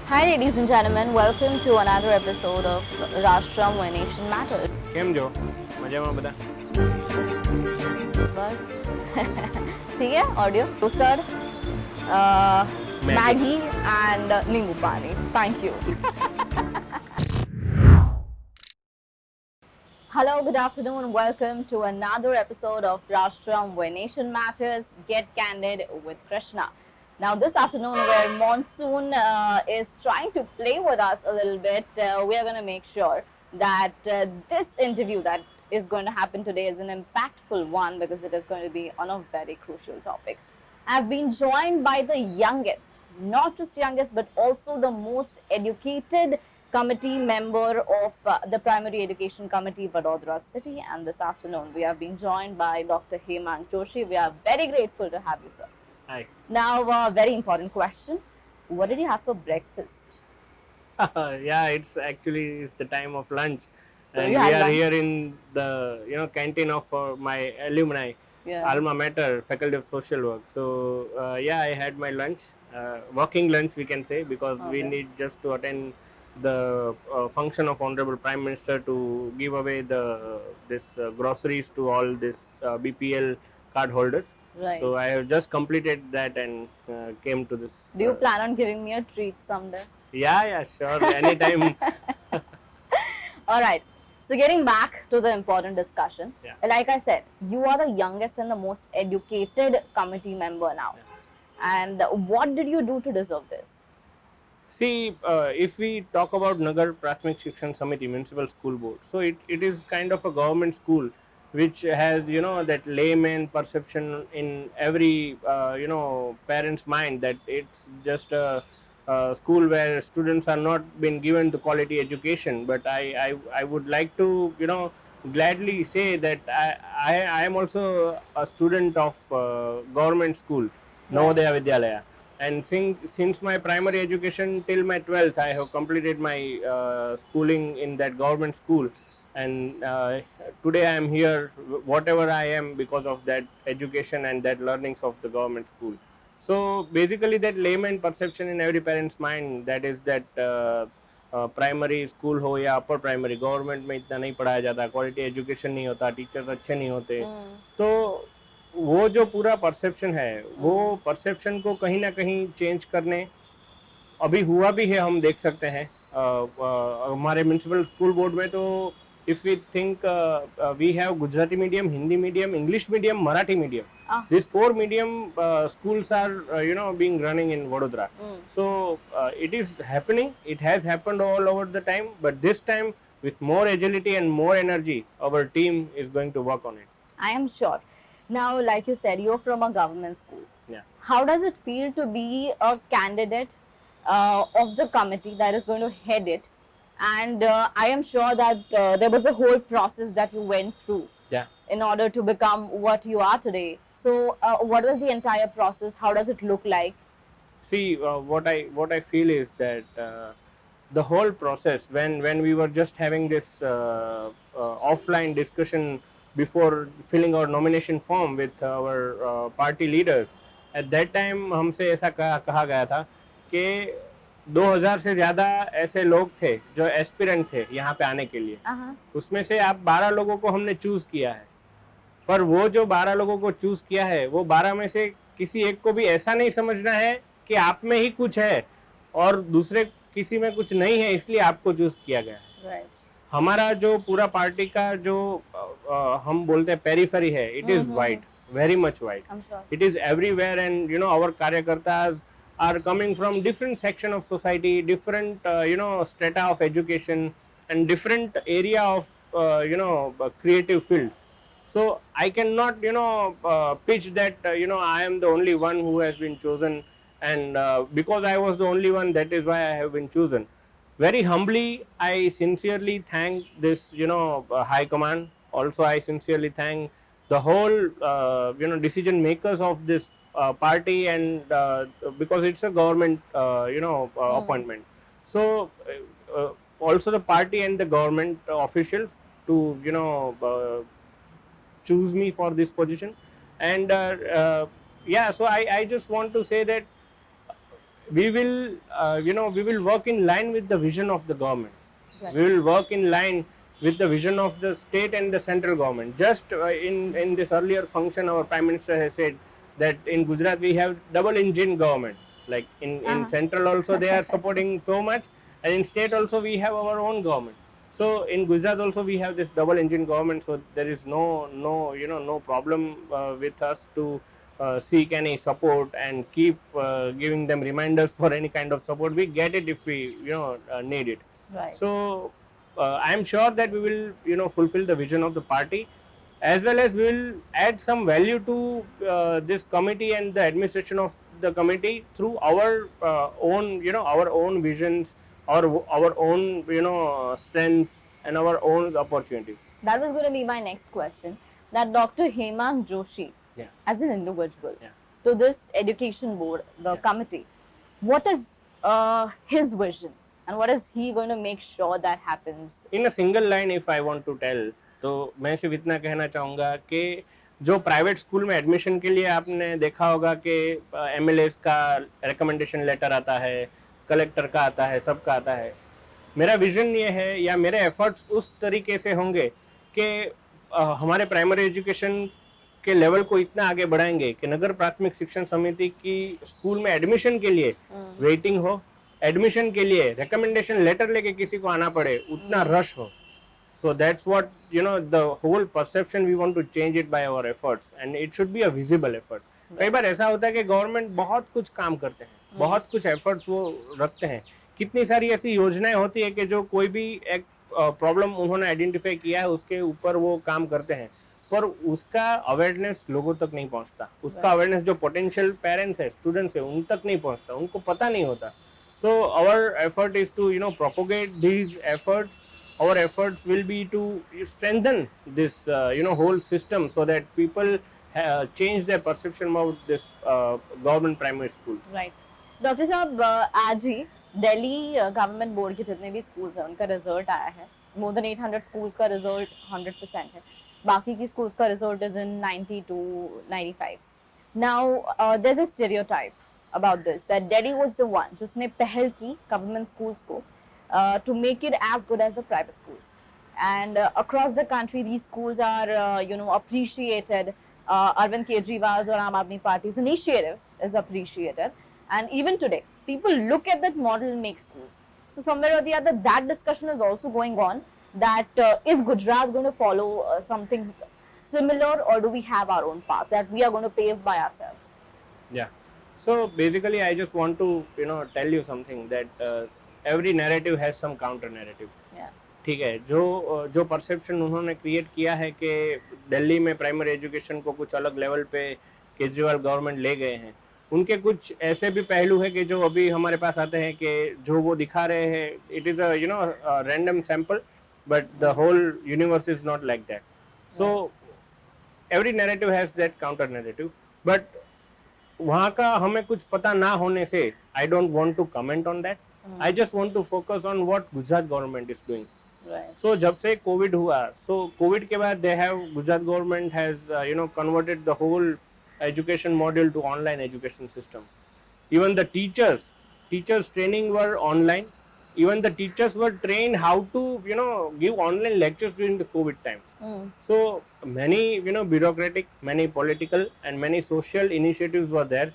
Hi ladies and gentlemen, welcome to another episode of Rashtra Where Nation Matters. કેમ છો? મજામાં બધા? बस ठीक है ऑडियो टोस्टर मैगी एंड नींबू पानी thank you Hello, good afternoon. Welcome to another episode of Rashtram Where Nation Matters, Get Candid with Krishna. Now, this afternoon, where monsoon is trying to play with us a little bit, we are going to make sure that this interview that is going to happen today is an impactful one because it is going to be on a very crucial topic. I've been joined by the youngest, not just youngest, but also the most educated committee member of the Primary Education Committee, Vadodara City. And this afternoon, we have been joined by Dr. Hemant Joshi. We are very grateful to have you, sir. Hi. Now, very important question. What did you have for breakfast? Yeah, it's the time of lunch, So and you we had are lunch? here in the canteen of my alumni, Yeah. alma mater, Faculty of Social Work. So yeah, I had my lunch, working lunch we can say, because we Okay. need just to attend the function of Honorable Prime Minister to give away this groceries to all this BPL card holders. Right. So I have just completed that and came to this. Do you plan on giving me a treat someday? Yeah, sure. Anytime. All right. So getting back to the important discussion, Yeah. like I said, you are the youngest and the most educated committee member now. And what did you do to deserve this? See, if we talk about Nagar Prathmik Shikshan Samiti, Municipal School Board, so it is kind of a government school which has, that layman perception in every, parent's mind that it's just a school where students are not being given the quality education. But I would like to, gladly say that I am also a student of government school, Navodaya Vidyalaya. And since my primary education till my 12th, I have completed my schooling in that government school, and today I am here, whatever I am, because of that education and that learnings of the government school. So basically, that layman perception in every parent's mind, that is that primary school हो या upper primary, government में इतना नहीं पढ़ाया जाता, quality education नहीं होता, teachers अच्छे नहीं होते, तो वो जो पूरा परसेप्शन है, वो परसेप्शन को कहीं ना कहीं चेंज करने अभी हुआ भी है, हम देख सकते हैं हमारे म्यूनिसिपल स्कूल बोर्ड में. तो if we think we have Gujarati medium, Hindi medium, English medium, Marathi medium. These 4 medium schools are being running in Vadodara. So it is happening. It has happened all over the time, but this time with more agility and more energy, our team is going to work on it. I am sure. Now, like you said, you're from a government school. Yeah. How does it feel to be a candidate of the committee that is going to head it? And I am sure that there was a whole process that you went through in order to become what you are today. So what was the entire process? How does it look like? See, what I feel is that the whole process, when we were just having this offline discussion before filling our nomination form with our party leaders, at that time हमसे ऐसा कहा गया था कि 2000 से ज़्यादा ऐसे लोग थे जो एस्पिरेंट थे यहाँ पे आने के लिए. उसमें से आप 12 लोगों को हमने चूज किया है, पर वो जो 12 लोगों को चूज किया है, वो 12 में से किसी एक को भी ऐसा नहीं समझना है कि आप में ही कुछ है और दूसरे किसी में कुछ नहीं है, इसलिए आपको चूज किया गया है. हमारा जो पूरा पार्टी का जो हम बोलते हैं पेरिफेरी है, it is wide, very much wide. I'm sure. It is everywhere, and our karyakartas are coming from different section of society, different strata of education, and different area of creative field. So I cannot pitch that I am the only one who has been chosen, and because I was the only one, that is why I have been chosen. Very humbly, I sincerely thank this high command. Also, I sincerely thank the whole decision makers of this party, and because it's a government appointment. So also the party and the government officials to choose me for this position. And so I just want to say that we will we will work in line with the vision of the government. Right. We will work in line with the vision of the state and the central government. Just in this earlier function, our prime minister has said that in Gujarat we have double engine government. Like in central also they are supporting so much, and in state also we have our own government. So in Gujarat also we have this double engine government. So there is no problem with us to seek any support and keep giving them reminders for any kind of support. We get it if we need it. Right. So I am sure that we will fulfill the vision of the party, as well as we will add some value to this committee and the administration of the committee through our own visions, or our own strengths and our own opportunities. That was going to be my next question. That Dr. Hemang Joshi, Yeah. as an individual, Yeah. to this education board, the Yeah. committee, what is his vision, and what is he going to make sure that happens? In a single line, if I want to tell, तो मैं सिर्फ इतना कहना चाहूँगा कि जो private school में admission के लिए आपने देखा होगा कि एमएलएस का रिकमेंडेशन लेटर आता है, कलेक्टर का आता है, सबका आता है. मेरा विजन ये है, या मेरे एफर्ट्स उस तरीके से होंगे कि हमारे प्राइमरी एजुकेशन के लेवल को इतना आगे बढ़ाएंगे कि नगर प्राथमिक शिक्षण समिति की स्कूल में एडमिशन के लिए वेटिंग हो, एडमिशन के लिए रिकमेंडेशन लेटर लेके किसी को आना पड़े, उतना रश हो. So that's what the whole perception we want to change it by our efforts, and it should be a visible effort. कई बार ऐसा होता है कि गवर्नमेंट बहुत कुछ काम करते हैं, बहुत कुछ एफर्ट्स वो रखते हैं, कितनी सारी ऐसी योजनाएं होती है कि जो कोई भी एक प्रॉब्लम उन्होंने आइडेंटिफाई किया है उसके ऊपर वो काम करते हैं, पर उसका अवेयरनेस लोगों तक नहीं पहुंचता. उसका अवेयरनेस जो पोटेंशियल पेरेंट्स है, स्टूडेंट्स है, उन तक नहीं पहुंचता, उनको पता नहीं होता. So our effort is to propagate these efforts. Our efforts will be to strengthen this whole system, so that people change their perception about this government primary schools. Right. Doctor साहब, आज ही दिल्ली गवर्नमेंट बोर्ड के जितने भी schools हैं उनका result आया है. More than 800 schools का रिजल्ट 100% है. बाकी की स्कूल्स का result is in 90 to 95. Now there is a stereotype about this that Delhi was the one जिसने पहल की गवर्नमेंट स्कूल्स को to make it as good as the private schools, and across the country these schools are appreciated. Arvind Kejriwal's or Aam Aadmi Party's initiative is appreciated, and even today people look at that model and make schools. So somewhere or the other that discussion is also going on, that is Gujarat going to follow something similar, or do we have our own path that we are going to pave by ourselves? Yeah. So basically I just want to tell you something, that every narrative has some counter narrative. Yeah. ठीक है, जो perception उन्होंने create किया है कि दिल्ली में primary education को कुछ अलग लेवल पे केजरीवाल गवर्नमेंट ले गए हैं, उनके कुछ ऐसे भी पहलू है कि जो अभी हमारे पास आते हैं कि जो वो दिखा रहे हैं, it is a random sample, but the whole universe is not like that. So every narrative has that counter narrative, but वहाँ का हमें कुछ पता ना होने से I don't want to comment on that. I just want to focus on what Gujarat government is doing. Right. So जब से COVID हुआ, so COVID के बाद Gujarat government has converted the whole education model to online education system. Even the teachers training were online. Even the teachers were trained how to give online lectures during the COVID times. So many bureaucratic, many political and many social initiatives were there.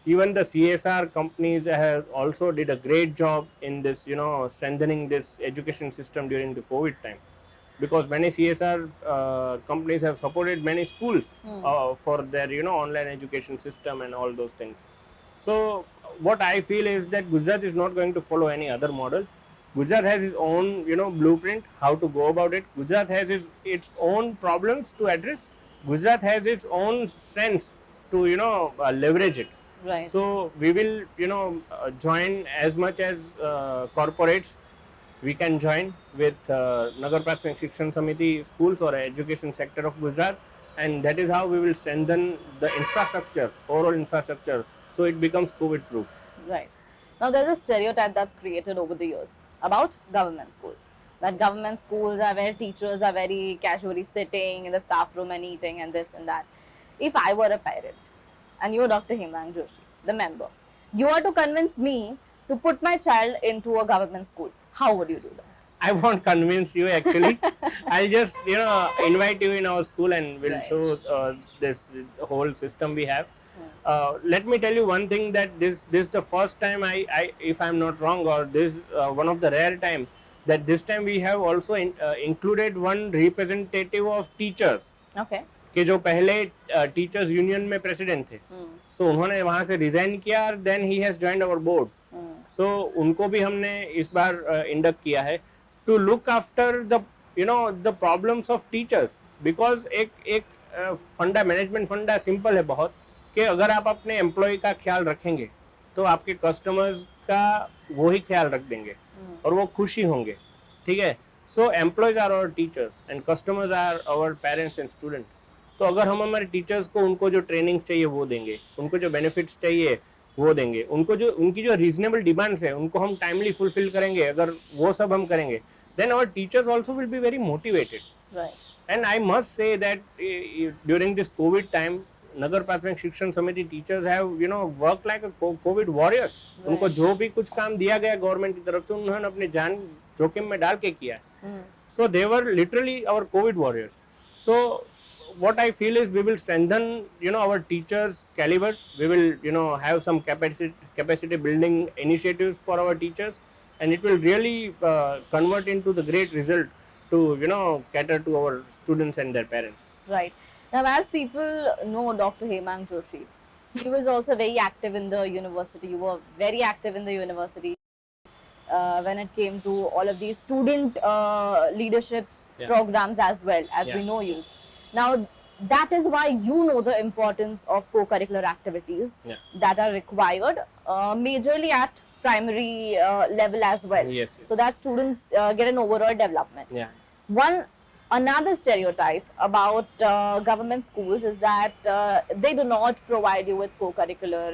Even the CSR companies have also did a great job in this, strengthening this education system during the COVID time, because many CSR companies have supported many schools for their, online education system and all those things. So what I feel is that Gujarat is not going to follow any other model. Gujarat has its own, blueprint, how to go about it. Gujarat has its own problems to address. Gujarat has its own strengths to, leverage it. Right. So we will join as much as corporates we can join with Nagar Prathmik Shikshan Samiti schools or education sector of Gujarat, and that is how we will strengthen the infrastructure, overall infrastructure, so it becomes COVID proof. Right. Now there is a stereotype that's created over the years about government schools, that government schools are where teachers are very casually sitting in the staff room and eating and this and that. If I were a parent and you're Dr. Hemang Joshi, the member, You are to convince me to put my child into a government school. How would you do that? I won't convince you actually. I'll just invite you in our school and we'll Right. show this whole system we have. Hmm. Let me tell you one thing, that this is the first time I if I'm not wrong, or this one of the rare time that this time we have also included one representative of teachers. Okay. कि जो पहले teachers union में president थे, सो उन्होंने वहां से resign किया, then he has joined our board. So उनको भी हमने इस बार इंडक्ट किया है to look after the the problems of teachers. Because एक फंडा, मैनेजमेंट फंडा सिंपल है बहुत, कि अगर आप अपने एम्प्लॉय का ख्याल रखेंगे तो आपके कस्टमर्स का वो ही ख्याल रख देंगे और वो खुशी होंगे. ठीक है. So employees are our teachers and customers are our parents and students. तो अगर हम हमारे टीचर्स को उनको जो ट्रेनिंग चाहिए वो देंगे, उनको जो बेनिफिट्स चाहिए वो देंगे, उनको जो उनकी जो रीजनेबल डिमांड्स है उनको हम टाइमली फुलफिल करेंगे, अगर वो सब हम करेंगे, then our teachers also will be very motivated. And I must say that during this COVID time Nagar Prathmik Shikshan Samiti teachers have work like COVID warriors. उनको जो भी कुछ काम दिया गया गवर्नमेंट की तरफ से उन्होंने अपनी जान जोखिम में डाल के किया है. So they were literally our COVID warriors. So what I feel is we will strengthen our teachers caliber. We will have some capacity building initiatives for our teachers, and it will really convert into the great result to cater to our students and their parents. Right. Now, as people know Dr. Hemang Joshi, he was also very active in the university. You were very active in the university when it came to all of these student leadership programs as well, as we know you. Now, that is why you know the importance of co-curricular activities that are required majorly at primary level as well. Yes. So that students get an overall development. Another stereotype about government schools is that they do not provide you with co-curricular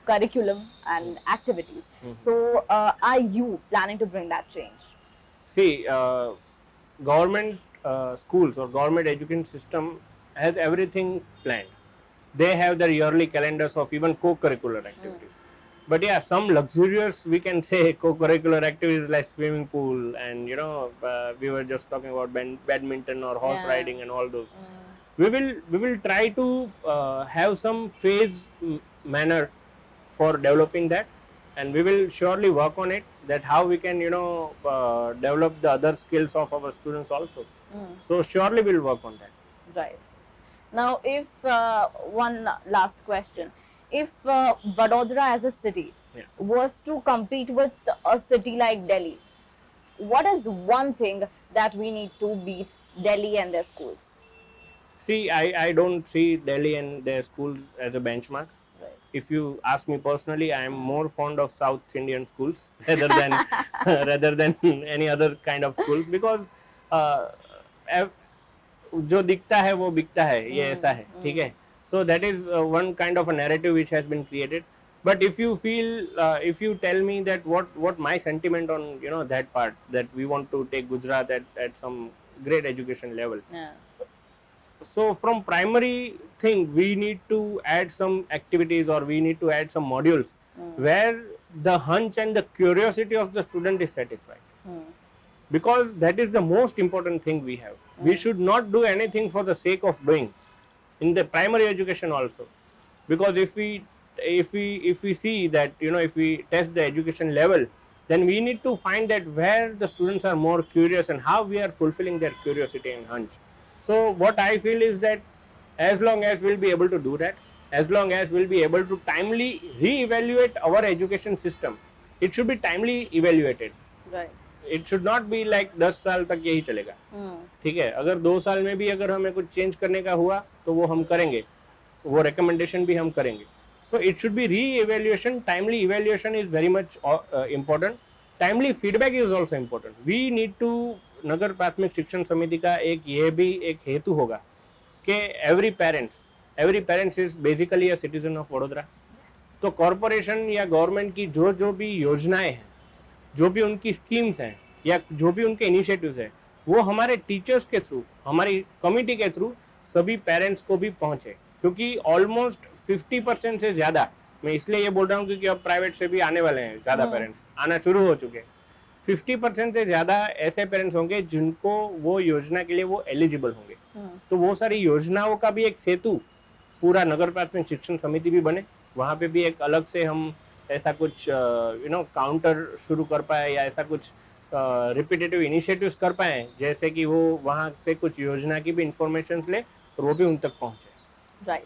curriculum and activities. So are you planning to bring that change? See, government schools or government education system has everything planned. They have their yearly calendars of even co-curricular activities. But yeah, some luxurious, we can say, co-curricular activities like swimming pool and we were just talking about badminton or horse riding and all those. We will try to have some phase manner for developing that, and we will surely work on it, that how we can develop the other skills of our students also. So surely we'll work on that. Right. Now, if one last question, if Vadodara as a city was to compete with a city like Delhi, what is one thing that we need to beat Delhi and their schools? See, I don't see Delhi and their schools as a benchmark. Right. If you ask me personally, I am more fond of South Indian schools rather than rather than any other kind of schools, because जो दिखता है वो बिकता है, ये ऐसा है. ठीक है. So that is one kind of a narrative which has been created. But if you feel, if you tell me that what my sentiment on that part, that we want to take Gujarat at some great education level. So from primary thing, we need to add some activities, or we need to add some modules where the hunch and the curiosity of the student is satisfied. Because that is the most important thing we have. We should not do anything for the sake of doing in the primary education also. Because if we see that if we test the education level, then we need to find that where the students are more curious and how we are fulfilling their curiosity and hunch. So what I feel is that as long as we'll be able to do that, as long as we'll be able to timely re-evaluate our education system, it should be timely evaluated. Right. It should not be like 10 साल तक यही चलेगा. ठीक है. अगर 2 साल में भी अगर हमें कुछ चेंज करने का हुआ तो वो हम करेंगे, वो रिकमेंडेशन भी हम करेंगे. So it should be re-evaluation. Timely evaluation is very much important. Timely feedback is also important. We need to, नगर प्राथमिक शिक्षण समिति का ये भी एक हेतु होगा कि every parents is basically a citizen of Vadodara. तो कॉर्पोरेशन या गवर्नमेंट की जो भी योजनाएं हैं, जो भी उनकी स्कीम्स हैं, या जो भी उनके इनिशिएटिव्स हैं, वो हमारे टीचर्स के थ्रू, हमारी कमिटी के थ्रू सभी पेरेंट्स को भी पहुंचे. क्योंकि ऑलमोस्ट 50% से ज़्यादा मैं इसलिए ये बोल रहा हूँ क्योंकि अब प्राइवेट से भी आने वाले हैं ज़्यादा पेरेंट्स, आना शुरू हो चुके हैं। 50% से ज़्यादा ऐसे पेरेंट्स होंगे जिनको वो योजना के लिए वो एलिजिबल होंगे। तो वो सारी योजनाओं का भी एक सेतु पूरा नगर प्राथमिक शिक्षण समिति भी बने, वहाँ पे भी एक अलग से हम ऐसा कुछ काउंटर शुरू कर पाए या ऐसा कुछ रिपीटेटिव इनिशिएटिव्स कर पाए, जैसे कि वो वहाँ से कुछ योजना की भी इंफॉर्मेशन ले और वो भी उन तक पहुँचे। राइट।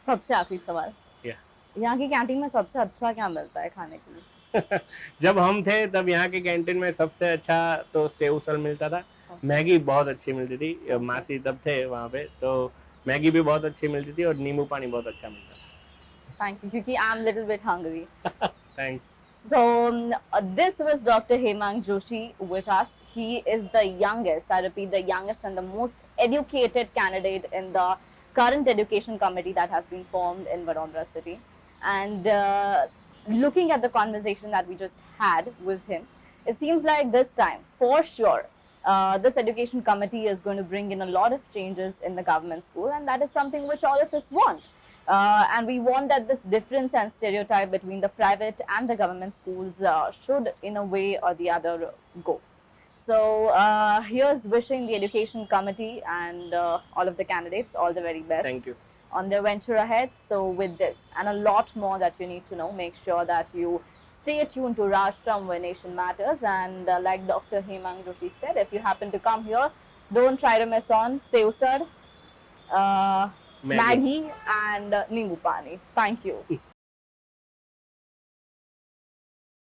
सबसे आखिरी सवाल, या यहाँ की कैंटीन में सबसे अच्छा क्या मिलता है खाने के लिए? जब हम थे तब यहाँ के कैंटीन में सबसे अच्छा तो सेव उसल मिलता था, मैगी बहुत अच्छी मिलती थी, मासी तब थे वहाँ पे, तो मैगी भी बहुत अच्छी मिलती थी और नींबू पानी बहुत अच्छा मिलता था। थैंक यू, क्योंकि I am little bit hungry. Thanks. So this was Dr. Hemang Joshi with us. He is the youngest, I repeat, the youngest and the most educated candidate in the current education committee that has been formed in Vadodara city. And looking at the conversation that we just had with him, it seems like this time, for sure, this education committee is going to bring in a lot of changes in the government school, and that is something which all of us want. And we want that this difference and stereotype between the private and the government schools should, in a way or the other, go. So here's wishing the education committee and all of the candidates all the very best. Thank you. On their venture ahead. So with this and a lot more that you need to know, make sure that you stay tuned to Rashtra where Nation Matters. And like Dr. Hemang Joshi said, if you happen to come here, don't try to miss on Seusad, Maggie and Nimbu Pani. Thank you.